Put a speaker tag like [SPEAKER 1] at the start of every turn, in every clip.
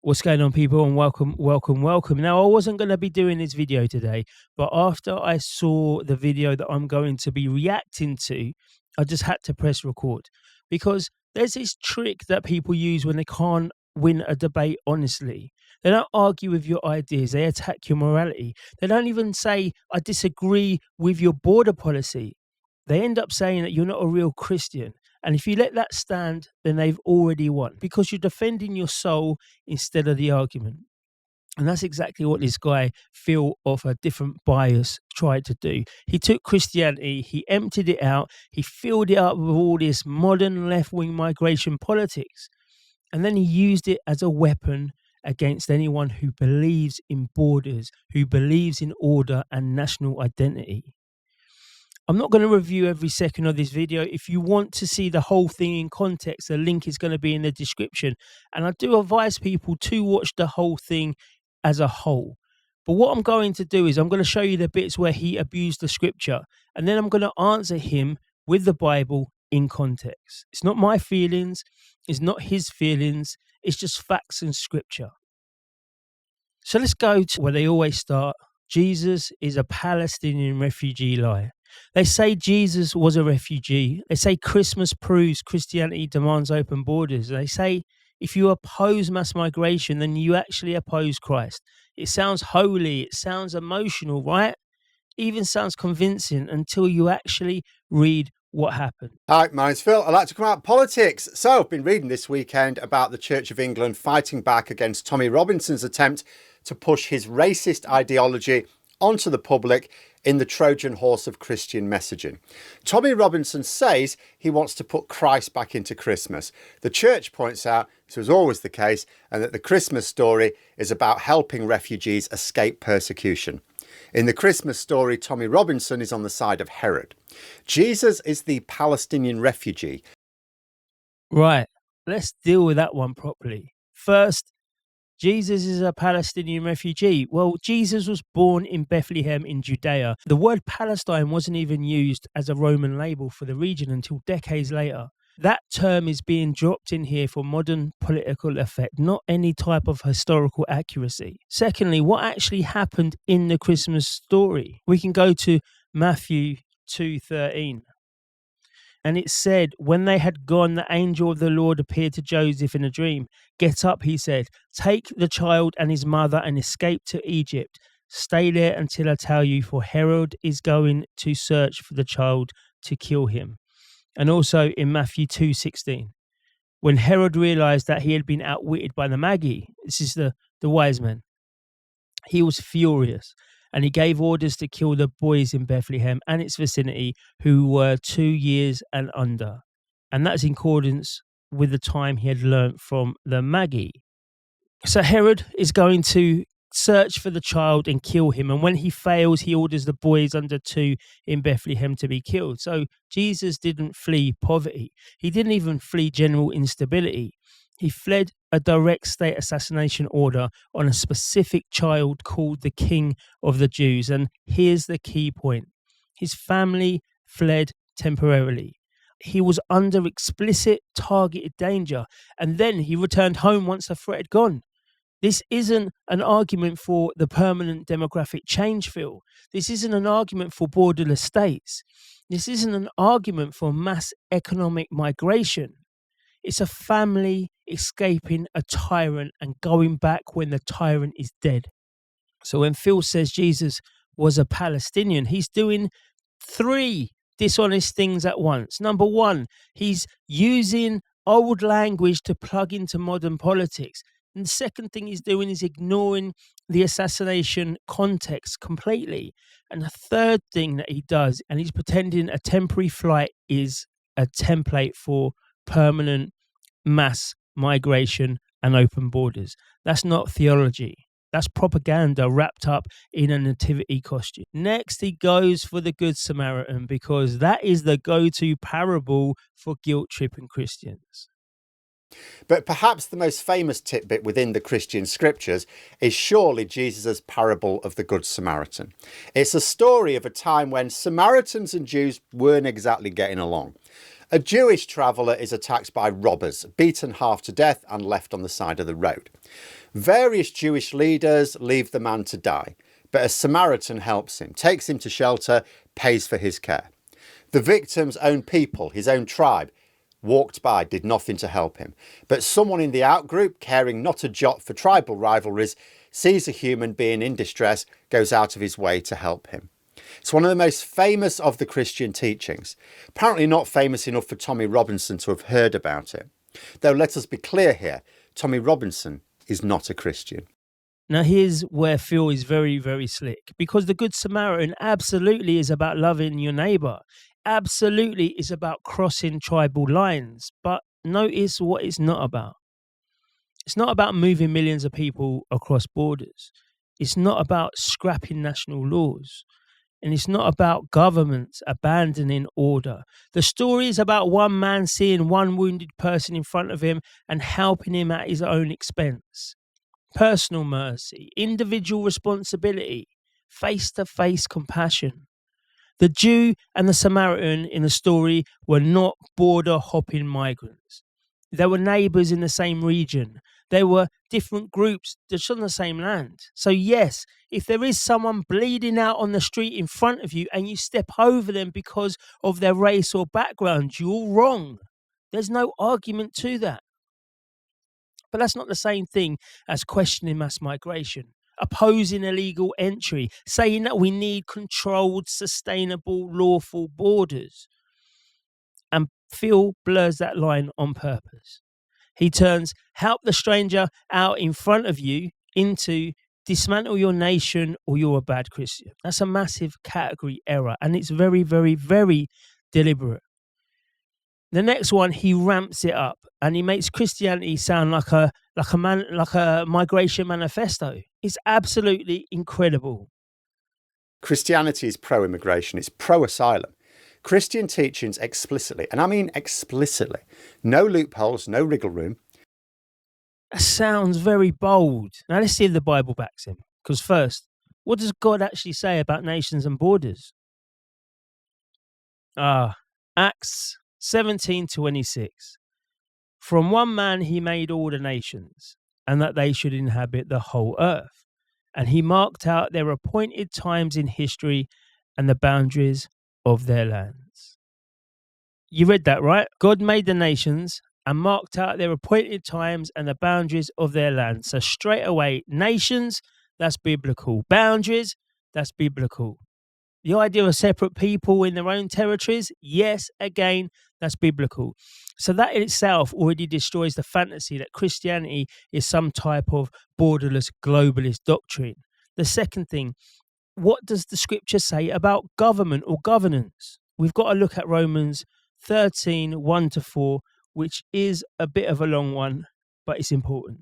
[SPEAKER 1] What's going on, people, and welcome. Now, I wasn't going to be doing this video today, but after I saw the video that I'm going to be reacting to, I just had to press record because there's this trick that people use when they can't win a debate honestly. They don't argue with your ideas, they attack your morality. They don't even say, I disagree with your border policy. They end up saying that you're not a real Christian. And if you let that stand, then they've already won because you're defending your soul instead of the argument. And that's exactly what this guy, Phil of a different bias, tried to do. He took Christianity, he emptied it out, he filled it up with all this modern left-wing migration politics. And then he used it as a weapon against anyone who believes in borders, who believes in order and national identity. I'm not going to review every second of this video. If you want to see the whole thing in context, the link is going to be in the description. And I do advise people to watch the whole thing as a whole. But what I'm going to do is I'm going to show you the bits where he abused the scripture. And then I'm going to answer him with the Bible in context. It's not my feelings. It's not his feelings. It's just facts and scripture. So let's go to where they always start. Jesus is a Palestinian refugee lie. They say Jesus was a refugee. They say Christmas proves Christianity demands open borders. They say if you oppose mass migration, then you actually oppose Christ. It sounds holy. It sounds emotional, right? Even sounds convincing until you actually read what happened.
[SPEAKER 2] Hi, my name's Phil. I like to come out politics. So I've been reading this weekend about the Church of England fighting back against Tommy Robinson's attempt to push his racist ideology onto the public in the Trojan horse of Christian messaging. Tommy Robinson says he wants to put Christ back into Christmas. The church points out this was always the case and that the Christmas story is about helping refugees escape persecution. In the Christmas story, Tommy Robinson is on the side of Herod. Jesus is the Palestinian refugee.
[SPEAKER 1] Right, let's deal with that one properly. First, Jesus is a Palestinian refugee. Well, Jesus was born in Bethlehem in Judea. The word Palestine wasn't even used as a Roman label for the region until decades later. That term is being dropped in here for modern political effect, not any type of historical accuracy. Secondly, what actually happened in the Christmas story? We can go to Matthew 2:13. And it said, when they had gone, the angel of the Lord appeared to Joseph in a dream. Get up, he said, take the child and his mother and escape to Egypt. Stay there until I tell you, for Herod is going to search for the child to kill him. And also in Matthew 2:16, when Herod realized that he had been outwitted by the Magi, this is the wise men, he was furious. And he gave orders to kill the boys in Bethlehem and its vicinity who were 2 years and under. And that's in accordance with the time he had learnt from the Magi. So Herod is going to search for the child and kill him. And when he fails, he orders the boys under 2 in Bethlehem to be killed. So Jesus didn't flee poverty. He didn't even flee general instability. He fled a direct state assassination order on a specific child called the King of the Jews. And here's the key point. His family fled temporarily. He was under explicit targeted danger. And then he returned home once the threat had gone. This isn't an argument for the permanent demographic change, Phil. This isn't an argument for borderless states. This isn't an argument for mass economic migration. It's a family escaping a tyrant and going back when the tyrant is dead. So when Phil says Jesus was a Palestinian, he's doing 3 dishonest things at once. Number 1, he's using old language to plug into modern politics. And the second thing he's doing is ignoring the assassination context completely. And the third thing that he does, and he's pretending a temporary flight is a template for permanent mass migration and open borders. That's not theology. That's propaganda wrapped up in a nativity costume. Next, he goes for the Good Samaritan because that is the go-to parable for guilt-tripping Christians.
[SPEAKER 2] But perhaps the most famous tidbit within the Christian scriptures is surely Jesus' parable of the Good Samaritan. It's a story of a time when Samaritans and Jews weren't exactly getting along. A Jewish traveller is attacked by robbers, beaten half to death and left on the side of the road. Various Jewish leaders leave the man to die, but a Samaritan helps him, takes him to shelter, pays for his care. The victim's own people, his own tribe, walked by, did nothing to help him. But someone in the outgroup, caring not a jot for tribal rivalries, sees a human being in distress, goes out of his way to help him. It's one of the most famous of the Christian teachings. Apparently not famous enough for Tommy Robinson to have heard about it. Though let us be clear here, Tommy Robinson is not a Christian.
[SPEAKER 1] Now, here's where Phil is very, very slick, because the Good Samaritan absolutely is about loving your neighbour. Absolutely is about crossing tribal lines. But notice what it's not about. It's not about moving millions of people across borders. It's not about scrapping national laws. And it's not about governments abandoning order. The story is about one man seeing one wounded person in front of him and helping him at his own expense. Personal mercy, individual responsibility, face-to-face compassion. The Jew and the Samaritan in the story were not border-hopping migrants. They were neighbours in the same region. They were different groups just on the same land. So yes, if there is someone bleeding out on the street in front of you and you step over them because of their race or background, you're wrong. There's no argument to that. But that's not the same thing as questioning mass migration, opposing illegal entry, saying that we need controlled, sustainable, lawful borders. And Phil blurs that line on purpose. He turns help the stranger out in front of you into dismantle your nation or you're a bad Christian. That's a massive category error, and it's very, very, very deliberate. The next one, he ramps it up and he makes Christianity sound like a migration manifesto. It's absolutely incredible.
[SPEAKER 2] Christianity is pro-immigration, it's pro-asylum. Christian teachings explicitly, and I mean explicitly, no loopholes, no wriggle room.
[SPEAKER 1] That sounds very bold. Now let's see if the Bible backs him. Because first, what does God actually say about nations and borders? Acts 17:26. From one man he made all the nations, and that they should inhabit the whole earth. And he marked out their appointed times in history and the boundaries of their lands. You read that, right? God made the nations and marked out their appointed times and the boundaries of their lands. So straight away, nations, that's biblical. Boundaries, that's biblical. The idea of separate people in their own territories, yes, again, that's biblical. So that in itself already destroys the fantasy that Christianity is some type of borderless globalist doctrine. The second thing, what does the scripture say about government or governance? We've got to look at Romans 13, 1-4, which is a bit of a long one, but it's important.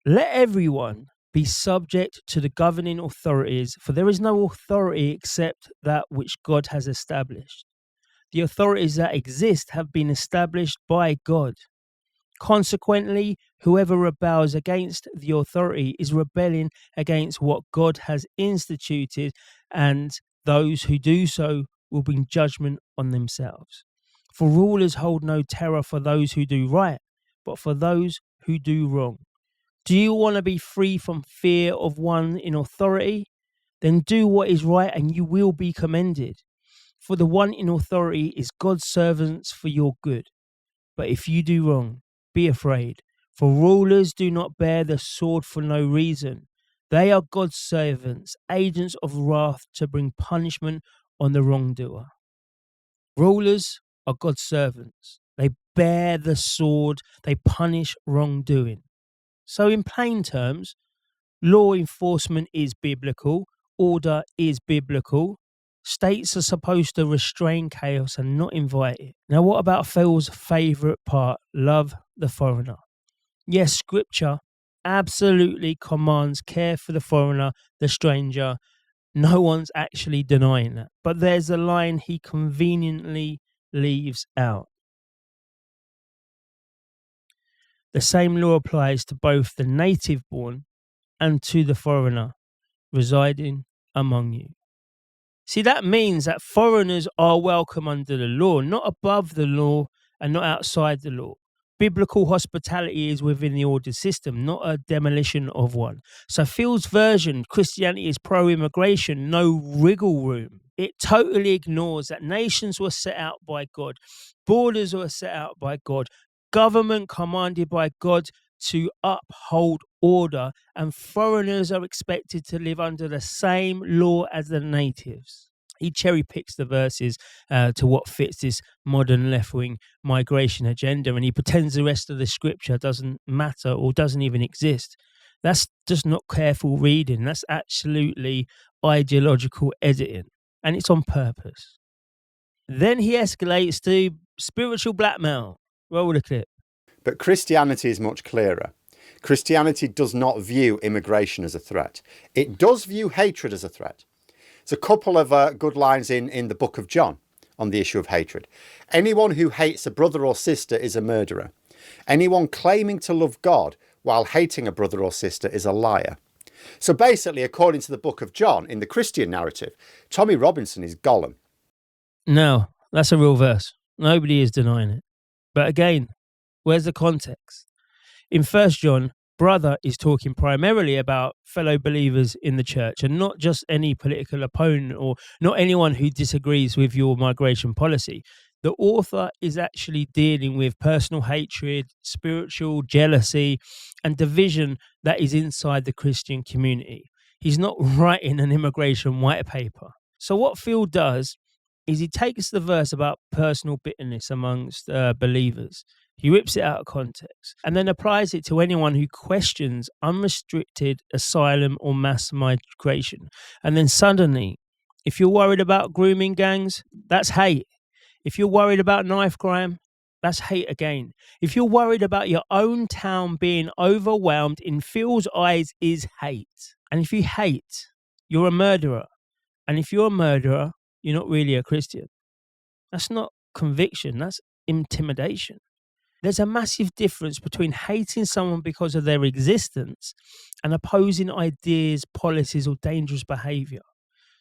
[SPEAKER 1] Let everyone be subject to the governing authorities, for there is no authority except that which God has established. The authorities that exist have been established by God. Consequently, whoever rebels against the authority is rebelling against what God has instituted, and those who do so will bring judgment on themselves. For rulers hold no terror for those who do right, but for those who do wrong. Do you want to be free from fear of one in authority? Then do what is right and you will be commended. For the one in authority is God's servants for your good. But if you do wrong, be afraid. For rulers do not bear the sword for no reason. They are God's servants, agents of wrath to bring punishment on the wrongdoer. Rulers are God's servants. They bear the sword. They punish wrongdoing. So in plain terms, law enforcement is biblical, order is biblical. States are supposed to restrain chaos and not invite it. Now, what about Phil's favourite part? Love the foreigner. Yes, scripture absolutely commands care for the foreigner, the stranger. No one's actually denying that. But there's a line he conveniently leaves out. The same law applies to both the native born and to the foreigner residing among you. See, that means that foreigners are welcome under the law, not above the law and not outside the law. Biblical hospitality is within the ordered system, not a demolition of one. So Phil's version, Christianity is pro-immigration, no wriggle room. It totally ignores that nations were set out by God, borders were set out by God, government commanded by God to uphold order, and foreigners are expected to live under the same law as the natives. He cherry picks the verses to what fits this modern left-wing migration agenda, and he pretends the rest of the scripture doesn't matter or doesn't even exist. That's just not careful reading. That's absolutely ideological editing, and it's on purpose. Then he escalates to spiritual blackmail. Roll the clip.
[SPEAKER 2] But Christianity is much clearer. Christianity does not view immigration as a threat. It does view hatred as a threat. There's a couple of good lines in the book of John on the issue of hatred. Anyone who hates a brother or sister is a murderer. Anyone claiming to love God while hating a brother or sister is a liar. So basically, according to the book of John, in the Christian narrative, Tommy Robinson is Gollum.
[SPEAKER 1] No, that's a real verse. Nobody is denying it. But again, where's the context? In 1 John, brother is talking primarily about fellow believers in the church and not just any political opponent or not anyone who disagrees with your migration policy. The author is actually dealing with personal hatred, spiritual jealousy, and division that is inside the Christian community. He's not writing an immigration white paper. So what Phil does is he takes the verse about personal bitterness amongst believers. He rips it out of context and then applies it to anyone who questions unrestricted asylum or mass migration. And then suddenly, if you're worried about grooming gangs, that's hate. If you're worried about knife crime, that's hate again. If you're worried about your own town being overwhelmed, in Phil's eyes is hate. And if you hate, you're a murderer. And if you're a murderer, you're not really a Christian. That's not conviction, that's intimidation. There's a massive difference between hating someone because of their existence and opposing ideas, policies, or dangerous behavior.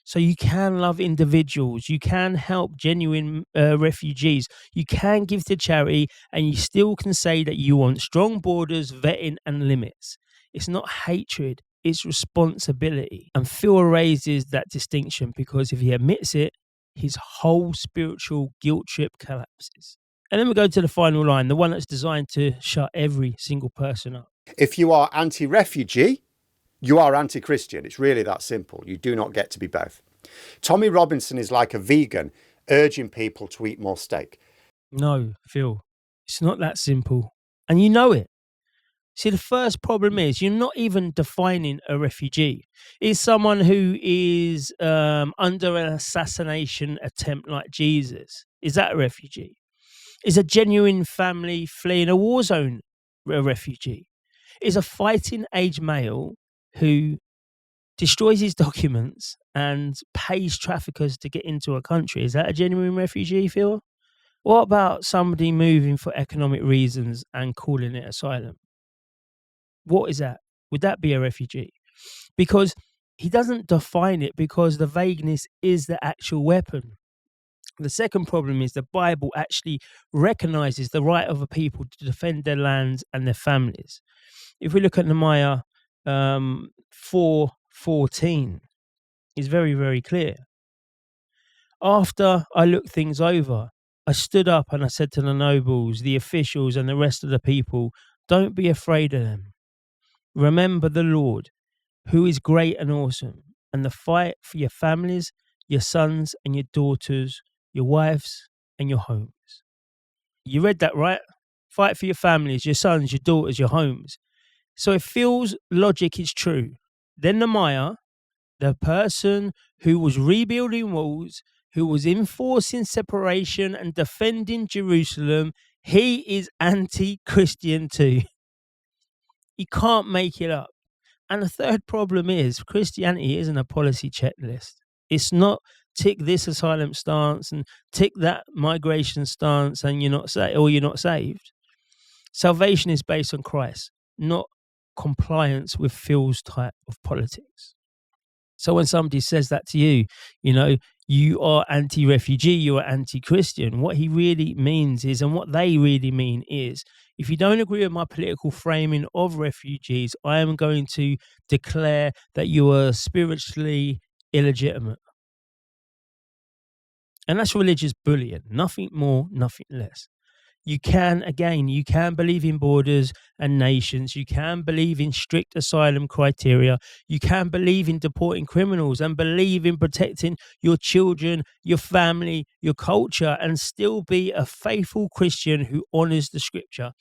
[SPEAKER 1] So you can love individuals, you can help genuine refugees, you can give to charity, and you still can say that you want strong borders, vetting, and limits. It's not hatred, it's responsibility. And Phil raises that distinction because if he admits it, his whole spiritual guilt trip collapses. And then we go to the final line, the one that's designed to shut every single person up.
[SPEAKER 2] If you are anti-refugee, you are anti-Christian. It's really that simple. You do not get to be both. Tommy Robinson is like a vegan, urging people to eat more steak.
[SPEAKER 1] No, Phil, it's not that simple. And you know it. See, the first problem is you're not even defining a refugee. It's someone who is under an assassination attempt like Jesus. Is that a refugee? Is a genuine family fleeing a war zone a refugee? Is a fighting age male who destroys his documents and pays traffickers to get into a country, is that a genuine refugee, Phil? What about somebody moving for economic reasons and calling it asylum? What is that? Would that be a refugee? Because he doesn't define it because the vagueness is the actual weapon. The second problem is the Bible actually recognizes the right of a people to defend their lands and their families. If we look at Nehemiah 4:14, it's very, very clear. After I looked things over, I stood up and I said to the nobles, the officials, and the rest of the people, don't be afraid of them. Remember the Lord, who is great and awesome, and the fight for your families, your sons and your daughters, your wives and your homes. You read that, right? Fight for your families, your sons, your daughters, your homes. So if Phil's logic is true, then Nehemiah, the person who was rebuilding walls, who was enforcing separation and defending Jerusalem, he is anti-Christian too. You can't make it up. And the third problem is Christianity isn't a policy checklist. It's not tick this asylum stance and tick that migration stance and you're not saved. Salvation is based on Christ, not compliance with Phil's type of politics. So when somebody says that to you, you are anti-refugee, you are anti-Christian. What he really means is, and what they really mean is, if you don't agree with my political framing of refugees, I am going to declare that you are spiritually illegitimate. And that's religious bullying. Nothing more, nothing less. You can believe in borders and nations. You can believe in strict asylum criteria. You can believe in deporting criminals and believe in protecting your children, your family, your culture, and still be a faithful Christian who honors the scripture,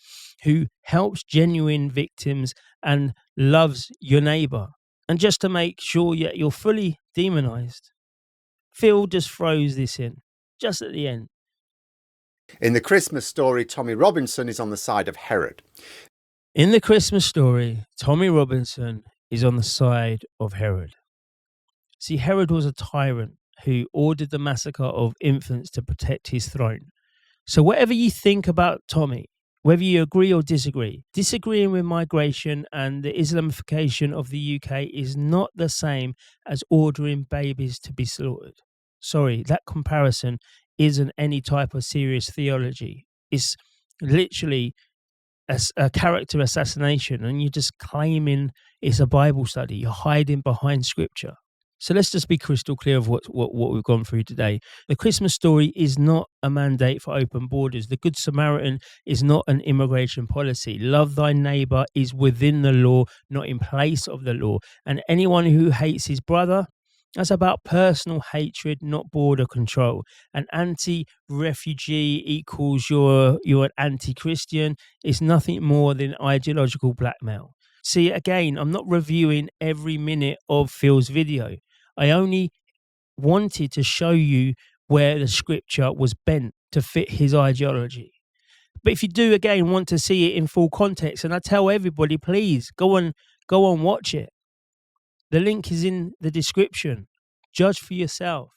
[SPEAKER 1] who helps genuine victims and loves your neighbor. And just to make sure you're fully demonized, Phil just throws this in just at the end.
[SPEAKER 2] In the Christmas story, Tommy Robinson is on the side of Herod.
[SPEAKER 1] In the Christmas story, Tommy Robinson is on the side of Herod. See, Herod was a tyrant who ordered the massacre of infants to protect his throne. So whatever you think about Tommy, whether you agree or disagree, disagreeing with migration and the Islamification of the UK is not the same as ordering babies to be slaughtered. Sorry, that comparison isn't any type of serious theology. It's literally a character assassination, and you're just claiming it's a Bible study. You're hiding behind scripture. So let's just be crystal clear of what we've gone through today. The Christmas story is not a mandate for open borders. The Good Samaritan is not an immigration policy. Love thy neighbor is within the law, not in place of the law. And anyone who hates his brother, that's about personal hatred, not border control. An anti-refugee equals you're an anti-Christian. It's nothing more than ideological blackmail. See, again, I'm not reviewing every minute of Phil's video. I only wanted to show you where the scripture was bent to fit his ideology. But if you do, again, want to see it in full context, and I tell everybody, please go on, watch it. The link is in the description. Judge for yourself.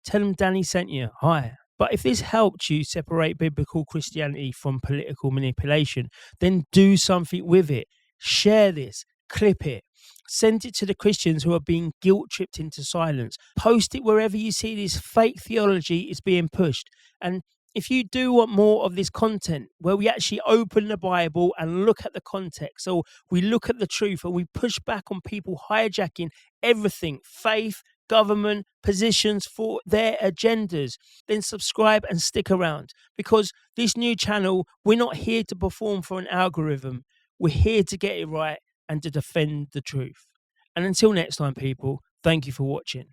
[SPEAKER 1] Tell them Danny sent you. Hi. But if this helped you separate biblical Christianity from political manipulation, then do something with it. Share this. Clip it. Send it to the Christians who are being guilt-tripped into silence. Post it wherever you see this fake theology is being pushed. And if you do want more of this content where we actually open the Bible and look at the context, or we look at the truth and we push back on people hijacking everything, faith, government, positions for their agendas, then subscribe and stick around. Because this new channel, we're not here to perform for an algorithm. We're here to get it right and to defend the truth. And until next time, people, thank you for watching.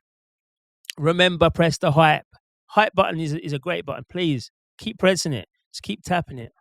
[SPEAKER 1] Remember, press the hype. Hype button is a great button. Please keep pressing it. Just keep tapping it.